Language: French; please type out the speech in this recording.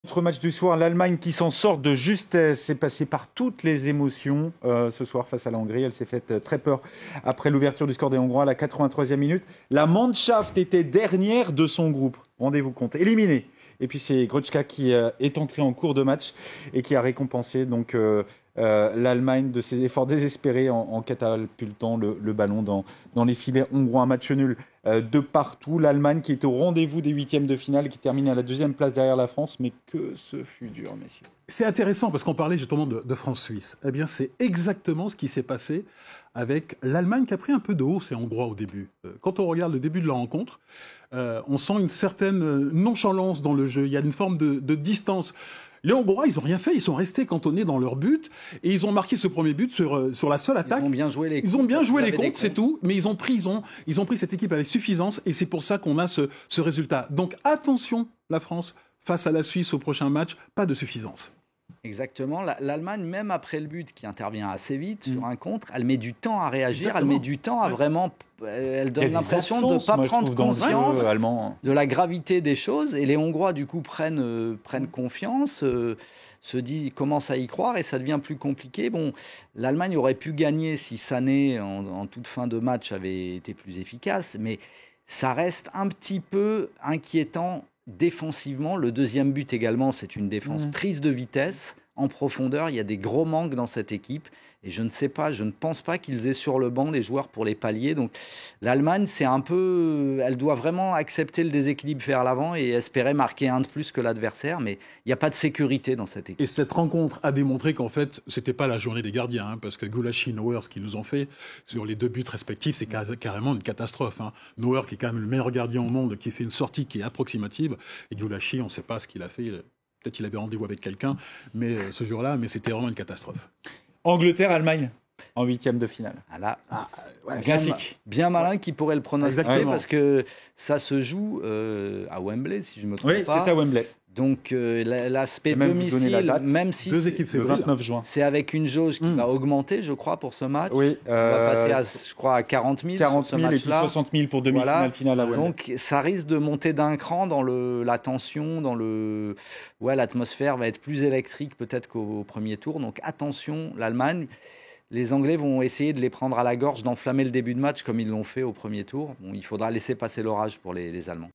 Autre match du soir, l'Allemagne qui s'en sort de justesse, est passée par toutes les émotions ce soir face à la Hongrie. Elle s'est faite très peur après l'ouverture du score des Hongrois à la 83e minute. La Mannschaft était dernière de son groupe, rendez-vous compte, éliminée. Et puis c'est Grotschka qui est entré en cours de match et qui a récompensé donc l'Allemagne de ses efforts désespérés en catapultant le ballon dans les filets hongrois. Un match nul de partout. L'Allemagne qui est au rendez-vous des huitièmes de finale, qui termine à la deuxième place derrière la France. Mais que ce fut dur, messieurs. C'est intéressant parce qu'on parlait justement de France-Suisse. Eh bien, c'est exactement ce qui s'est passé avec l'Allemagne qui a pris un peu de haut ces Hongrois au début. Quand on regarde le début de la rencontre, on sent une certaine nonchalance dans le jeu. Il y a une forme de distance. Les Hongrois, ils n'ont rien fait, ils sont restés cantonnés dans leur but et ils ont marqué ce premier but sur la seule attaque. Ils ont bien joué les comptes. Ils ont bien joué les comptes, c'est tout, mais ils ont pris cette équipe avec suffisance et c'est pour ça qu'on a ce résultat. Donc attention, la France, face à la Suisse au prochain match, pas de suffisance. Exactement. L'Allemagne, même après le but qui intervient assez vite sur un contre, elle met du temps à réagir, Exactement. elle met du temps à vraiment... Elle donne l'impression de ne pas prendre conscience de la gravité des choses. Et les Hongrois, du coup, prennent confiance, commencent à y croire et ça devient plus compliqué. Bon, l'Allemagne aurait pu gagner si Sané, en toute fin de match, avait été plus efficace. Mais ça reste un petit peu inquiétant défensivement. Le deuxième but également, c'est une défense prise de vitesse. En profondeur, il y a des gros manques dans cette équipe. Et je ne pense pas qu'ils aient sur le banc les joueurs pour les pallier. Donc l'Allemagne, elle doit vraiment accepter le déséquilibre vers l'avant et espérer marquer un de plus que l'adversaire. Mais il n'y a pas de sécurité dans cette équipe. Et cette rencontre a démontré qu'en fait, c'était pas la journée des gardiens, parce que Gulácsi et Neuer, ce qu'ils nous ont fait sur les deux buts respectifs, c'est carrément une catastrophe. Neuer, qui est quand même le meilleur gardien au monde, qui fait une sortie qui est approximative, et Gulácsi, on ne sait pas ce qu'il a fait. Peut-être qu'il avait rendez-vous avec quelqu'un, mais ce jour-là, mais c'était vraiment une catastrophe. Angleterre-Allemagne en huitième de finale. Classique. Bien malin qui pourrait le pronostiquer. Exactement. Parce que ça se joue à Wembley, si je ne me trompe pas. Oui, c'est à Wembley. Donc l'aspect Même domicile, même si deux équipes Le 29 juin. c'est avec une jauge qui va augmenter, je crois, pour ce match. Oui, On va passer à, je crois, à 40 000 40 sur 000 ce et puis match-là. 60 000 pour demi-finale, finale à Wembley. Donc ça risque de monter d'un cran dans la tension, l'atmosphère va être plus électrique peut-être qu'au premier tour. Donc attention, l'Allemagne. Les Anglais vont essayer de les prendre à la gorge, d'enflammer le début de match comme ils l'ont fait au premier tour. Bon, il faudra laisser passer l'orage pour les Allemands.